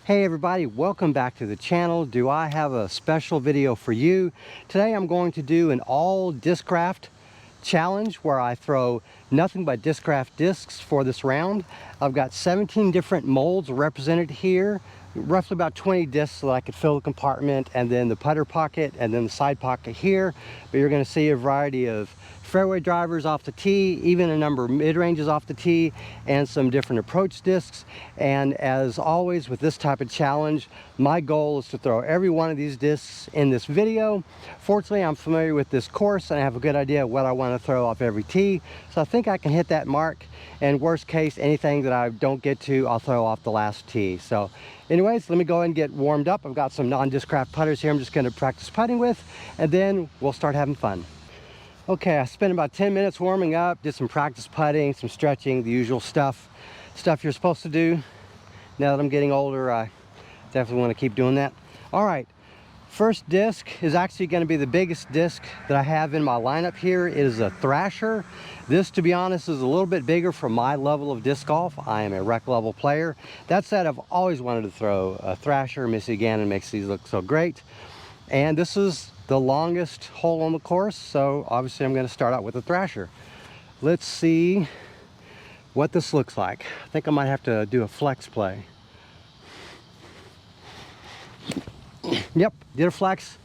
Hey everybody, welcome back to the channel. Do I have a special video for you? Today I'm going to do an all Discraft challenge where I throw nothing but Discraft discs for this round. I've got 17 different molds represented here, roughly about 20 discs so that I could fill the compartment, and then the putter pocket and then the side pocket here. But you're going to see a variety of fairway drivers off the tee, even a number of mid-ranges off the tee, and some different approach discs. And as always with this type of challenge, my goal is to throw every one of these discs in this video. Fortunately, I'm familiar with this course and I have a good idea of what I want to throw off every tee, so I think I can hit that mark. And worst case, anything that I don't get to, I'll throw off the last tee. So anyways, let me go ahead and get warmed up. I've got some non-Discraft putters here I'm just going to practice putting with, and then we'll start having fun. Okay, I spent about 10 minutes warming up, did some practice putting, some stretching, the usual stuff you're supposed to do. Now that I'm getting older, I definitely want to keep doing that. All right, first disc is actually going to be the biggest disc that I have in my lineup here. It is a Thrasher. This, to be honest, is a little bit bigger for my level of disc golf. I am a rec level player. That said, I've always wanted to throw a Thrasher. Missy Gannon makes these look so great. And this is the longest hole on the course, so obviously I'm going to start out with a Thrasher. Let's see what this looks like. I think I might have to do a flex play. Yep, did a flex.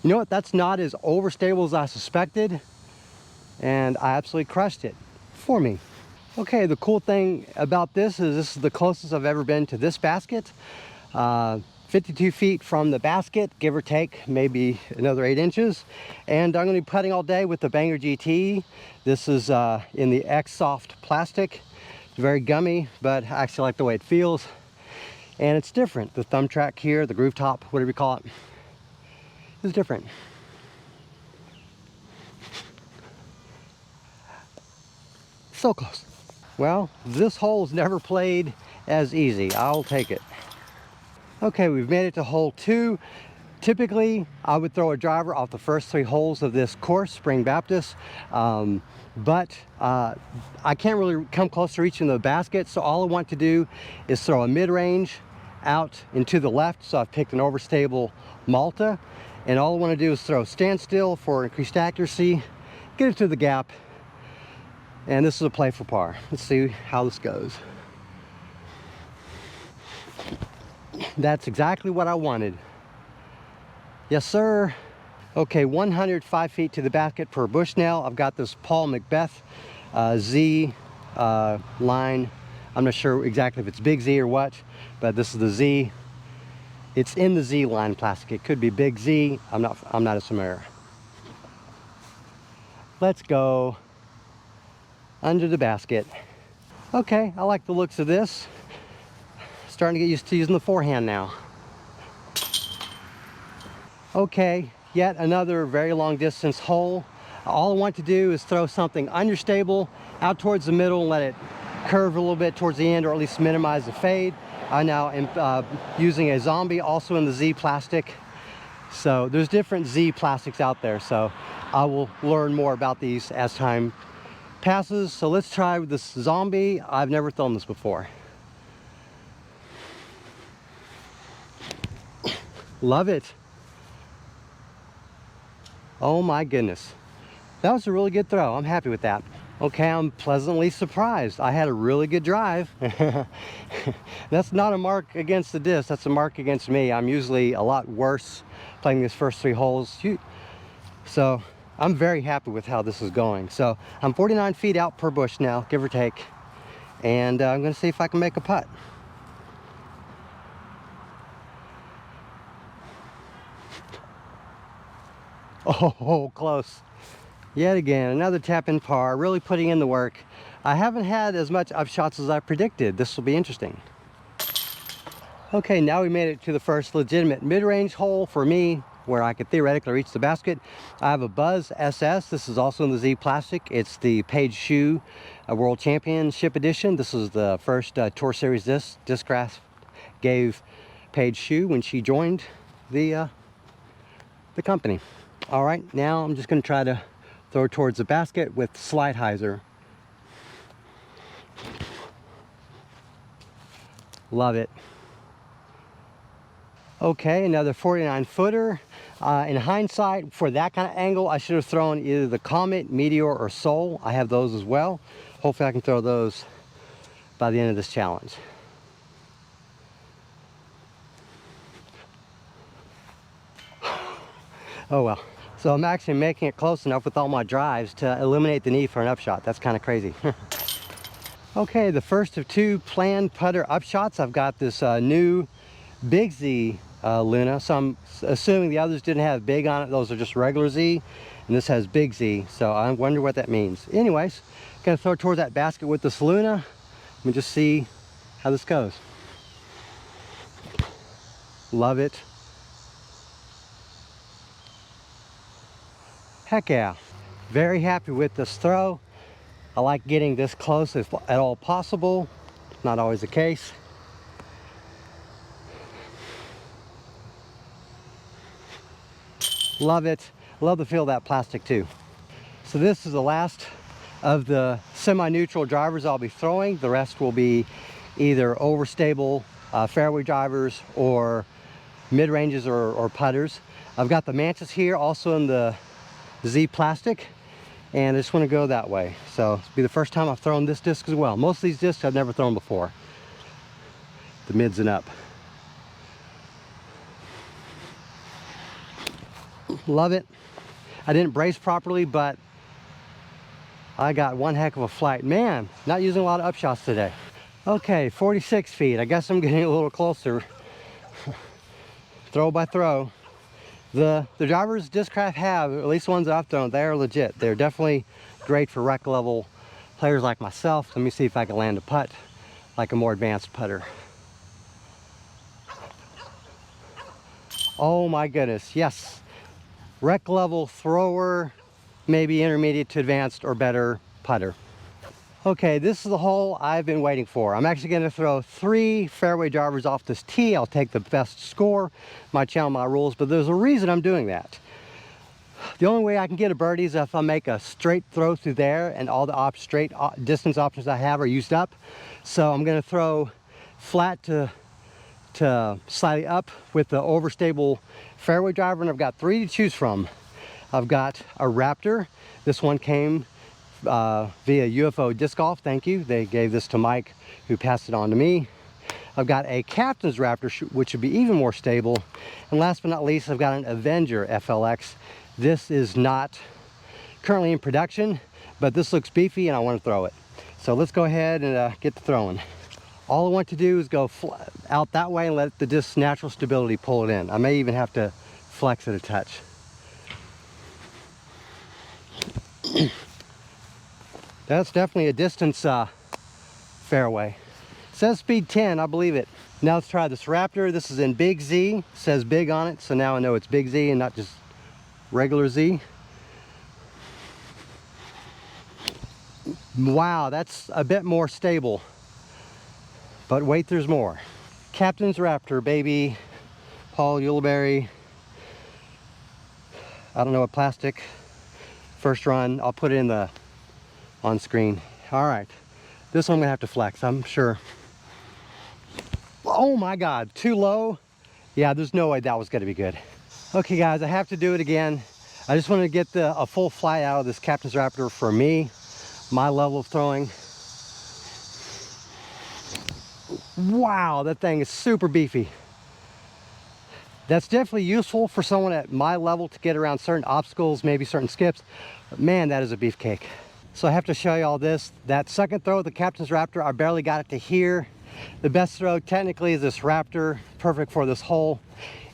You know what, that's not as overstable as I suspected, and I absolutely crushed it for me. Okay, the cool thing about this is the closest I've ever been to this basket. 52 feet from the basket, give or take maybe another 8 inches. And I'm going to be putting all day with the Banger GT. This is in the X Soft plastic. It's very gummy, but I actually like the way it feels. And it's different. The thumb track here, the groove top, whatever you call it, is different. So close. Well, this hole's never played as easy. I'll take it. Okay, we've made it to hole 2. Typically, I would throw a driver off the first 3 holes of this course, Spring Baptist, but I can't really come close to reaching the basket, so all I want to do is throw a mid-range out and to the left. So I've picked an overstable Malta, and all I want to do is throw standstill for increased accuracy, get it to the gap, and this is a play for par. Let's see how this goes. That's exactly what I wanted. Yes, sir. Okay, 105 feet to the basket per Bushnell. I've got this Paul Macbeth Z line. I'm not sure exactly if it's Big Z or what, but this is the Z. It's in the Z line plastic. It could be Big Z. I'm not as familiar. Let's go under the basket. Okay, I like the looks of this. Starting to get used to using the forehand now. Okay, yet another very long distance hole. All I want to do is throw something understable out towards the middle and let it curve a little bit towards the end, or at least minimize the fade. I now am using a Zombee, also in the Z plastic. So there's different Z plastics out there, so I will learn more about these as time passes. So let's try with this Zombee. I've never thrown this before. Love it. Oh my goodness. That was a really good throw. I'm happy with that. Okay, I'm pleasantly surprised. I had a really good drive. That's not a mark against the disc, that's a mark against me. I'm usually a lot worse playing these first 3 holes. So I'm very happy with how this is going. So I'm 49 feet out per bush now, give or take. And I'm gonna see if I can make a putt. Oh, close. Yet again, another tap-in par, really putting in the work. I haven't had as much upshots as I predicted. This will be interesting. Okay, now we made it to the first legitimate mid-range hole for me, where I could theoretically reach the basket. I have a Buzzz SS. This is also in the Z plastic. It's the Page Shoe World Championship Edition. This is the first Tour Series disc Discraft gave Page Shoe when she joined the company. All right, now I'm just going to try to throw it towards the basket with slide hyzer. Love it. Okay, another 49 footer. In hindsight, for that kind of angle, I should have thrown either the Comet, Meteor, or Soul. I have those as well. Hopefully I can throw those by the end of this challenge. Oh well. So I'm actually making it close enough with all my drives to eliminate the need for an upshot. That's kind of crazy. Okay, the first of two planned putter upshots. I've got this new Big Z Luna, so I'm assuming the others didn't have big on it. Those are just regular Z, and this has Big Z, so I wonder what that means. Anyways, gonna throw it towards that basket with this Luna. Let me just see how this goes. Love it. Heck yeah. Very happy with this throw. I like getting this close if at all possible. Not always the case. Love it. Love the feel of that plastic too. So this is the last of the semi-neutral drivers I'll be throwing. The rest will be either overstable fairway drivers or mid-ranges or putters. I've got the Mantis here also in the Z plastic, and I just want to go that way. So it'll be the first time I've thrown this disc as well. Most of these discs I've never thrown before. The mids and up. Love it. I didn't brace properly, but I got one heck of a flight. Man, not using a lot of upshots today. Okay, 46 feet. I guess I'm getting a little closer. Throw by throw. The drivers Discraft have, at least the ones that I've thrown, they're legit. They're definitely great for rec level players like myself. Let me see if I can land a putt like a more advanced putter. Oh my goodness, yes. Rec level thrower, maybe intermediate to advanced or better putter. Okay, this is the hole I've been waiting for. I'm actually gonna throw 3 fairway drivers off this tee. I'll take the best score, my channel, my rules, but there's a reason I'm doing that. The only way I can get a birdie is if I make a straight throw through there and all the straight distance options I have are used up. So I'm gonna throw flat to slightly up with the overstable fairway driver, and I've got 3 to choose from. I've got a Raptor. This one came via UFO Disc Golf, thank you. They gave this to Mike, who passed it on to me. I've got a Captain's Raptor, which should be even more stable. And last but not least, I've got an Avenger FLX. This is not currently in production, but this looks beefy and I want to throw it. So let's go ahead and get to throwing. All I want to do is go out that way and let the disc's natural stability pull it in. I may even have to flex it a touch. That's definitely a distance fairway. It says speed 10, I believe it. Now let's try this Raptor. This is in Big Z. It says big on it, so now I know it's Big Z and not just regular Z. Wow, that's a bit more stable. But wait, there's more. Captain's Raptor, baby. Paul Uleberry. I don't know what plastic. First run, I'll put it in the on screen. All right, this one I'm gonna have to flex, I'm sure. Oh my God, too low? Yeah, there's no way that was gonna be good. Okay guys, I have to do it again. I just wanted to get a full flight out of this Captain's Raptor for me, my level of throwing. Wow, that thing is super beefy. That's definitely useful for someone at my level to get around certain obstacles, maybe certain skips. But man, that is a beefcake. So I have to show you all this. That second throw of the Captain's Raptor, I barely got it to here. The best throw technically is this Raptor, perfect for this hole.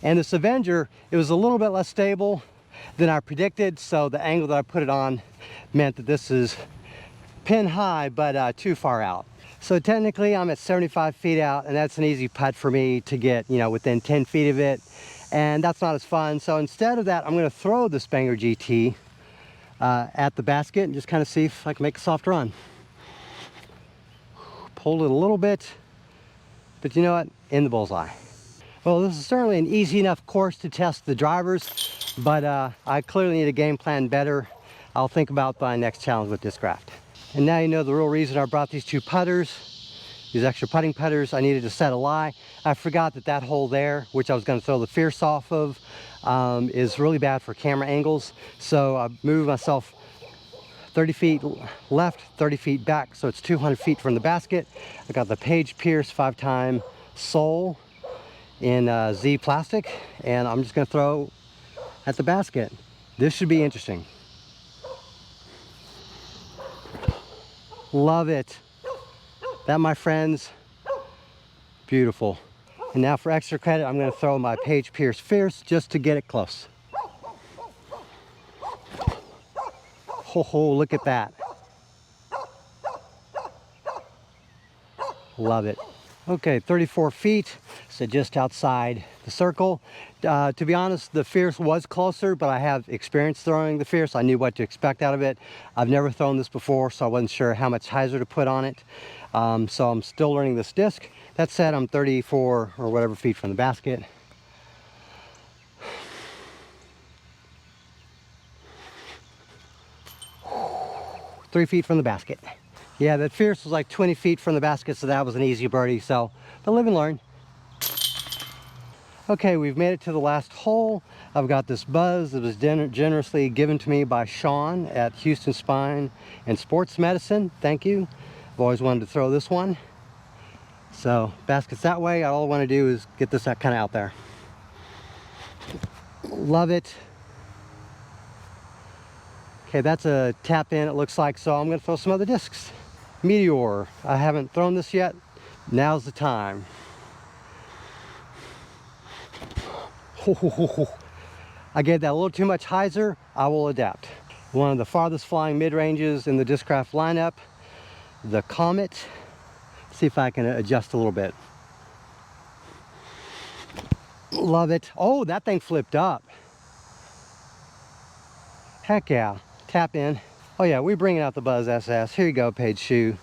And this Avenger, it was a little bit less stable than I predicted, so the angle that I put it on meant that this is pin high, but too far out. So technically I'm at 75 feet out, and that's an easy putt for me to get, you know, within 10 feet of it. And that's not as fun. So instead of that, I'm gonna throw the Spanger GT at the basket and just kind of see if I can make a soft run. Pulled it a little bit, but you know what? In the bullseye. Well, this is certainly an easy enough course to test the drivers, but I clearly need a game plan better. I'll think about my next challenge with Discraft. And now you know the real reason I brought these 2 putters. these extra putting putters. I needed to set a lie. I forgot that that hole there, which I was going to throw the fierce off of, is really bad for camera angles. So I moved myself 30 feet left, 30 feet back, so it's 200 feet from the basket. I got the Page Pierce 5-time sole in Z plastic, and I'm just going to throw at the basket. This should be interesting. Love it. That, my friends, beautiful. And now for extra credit, I'm going to throw my Page Pierce Fierce just to get it close. Ho, look at that. Love it. Okay, 34 feet, so just outside the circle. To be honest, the Fierce was closer, but I have experience throwing the Fierce. I knew what to expect out of it. I've never thrown this before, so I wasn't sure how much hyzer to put on it. So I'm still learning this disc. That said, I'm 34 or whatever feet from the basket. Three feet from the basket. Yeah, that Fierce was like 20 feet from the basket, so that was an easy birdie. So, but live and learn. Okay, we've made it to the last hole. I've got this Buzzz that was generously given to me by Sean at Houston Spine and Sports Medicine. Thank you. I've always wanted to throw this one. So, basket's that way. All I want to do is get this kind of out there. Love it. Okay, that's a tap in, it looks like, so I'm going to throw some other discs. Meteor. I haven't thrown this yet. Now's the time. I gave that a little too much hyzer. I will adapt. One of the farthest flying mid-ranges in the Discraft lineup, the Comet. See if I can adjust a little bit. Love it. Oh, that thing flipped up. Heck yeah. Tap in. Oh yeah, we're bringing out the Buzzz SS. Here you go, Paige Shoe.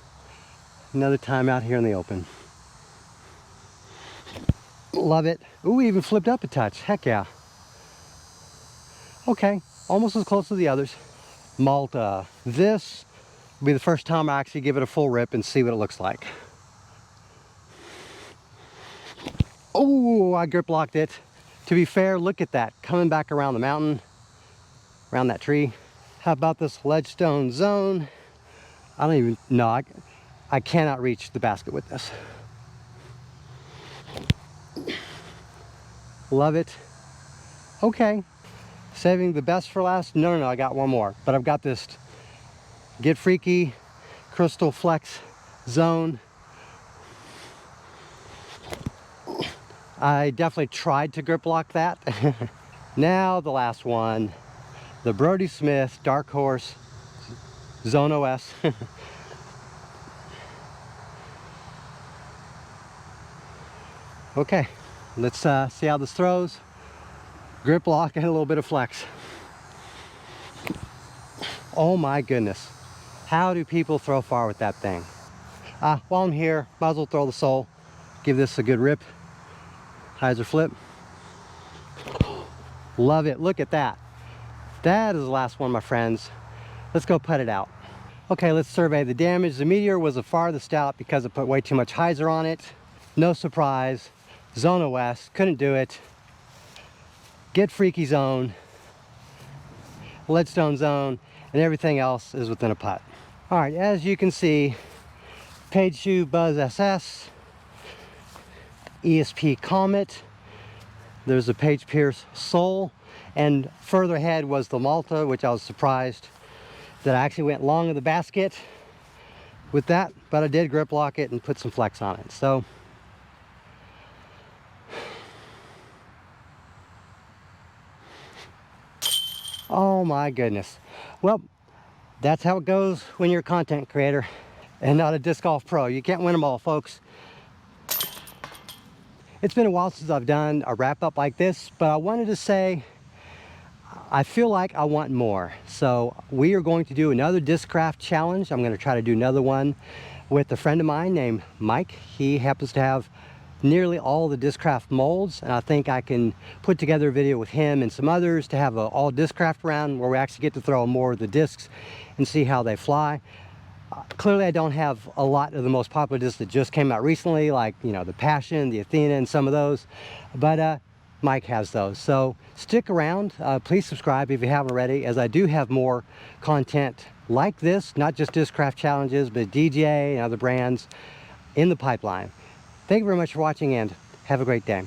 Another time out here in the open. Love it. Ooh, even flipped up a touch. Heck yeah. Okay, almost as close as the others. Malta. This will be the first time I actually give it a full rip and see what it looks like. Oh, I grip locked it. To be fair, look at that. Coming back around the mountain, around that tree. How about this ledgestone zone? I don't even know. I cannot reach the basket with this. Love it. Okay. Saving the best for last. No, I got one more. But I've got this Get Freaky Crystal Flex zone. I definitely tried to grip lock that. Now the last one. The Brodie Smith Dark Horse Zone OS. Okay, let's see how this throws. Grip lock and a little bit of flex. Oh my goodness. How do people throw far with that thing? While I'm here, might as well throw the sole. Give this a good rip. Hyzer flip. Love it, look at that. That is the last one, my friends. Let's go put it out. Okay, let's survey the damage. The Meteor was the farthest out because it put way too much hyzer on it. No surprise. Zone OS, couldn't do it. Get Freaky zone, Ledgestone zone, and everything else is within a putt. All right, as you can see, Paige Shoe Buzzz SS, ESP Comet, there's a Page Pierce sole, and further ahead was the Malta, which I was surprised that I actually went long of the basket with that, but I did grip lock it and put some flex on it. So oh my goodness. Well, that's how it goes when you're a content creator and not a disc golf pro. You can't win them all, folks. It's been a while since I've done a wrap up like this, but I wanted to say I feel like I want more. So we are going to do another Discraft challenge. I'm going to try to do another one with a friend of mine named Mike. He happens to have nearly all the Discraft molds, and I think I can put together a video with him and some others to have an all Discraft round where we actually get to throw more of the discs and see how they fly. Clearly I don't have a lot of the most popular discs that just came out recently, like, you know, the Passion, the Athena, and some of those, but Mike has those. So stick around, please subscribe if you haven't already, as I do have more content like this, not just Discraft challenges, but DJ and other brands in the pipeline. Thank you very much for watching, and have a great day.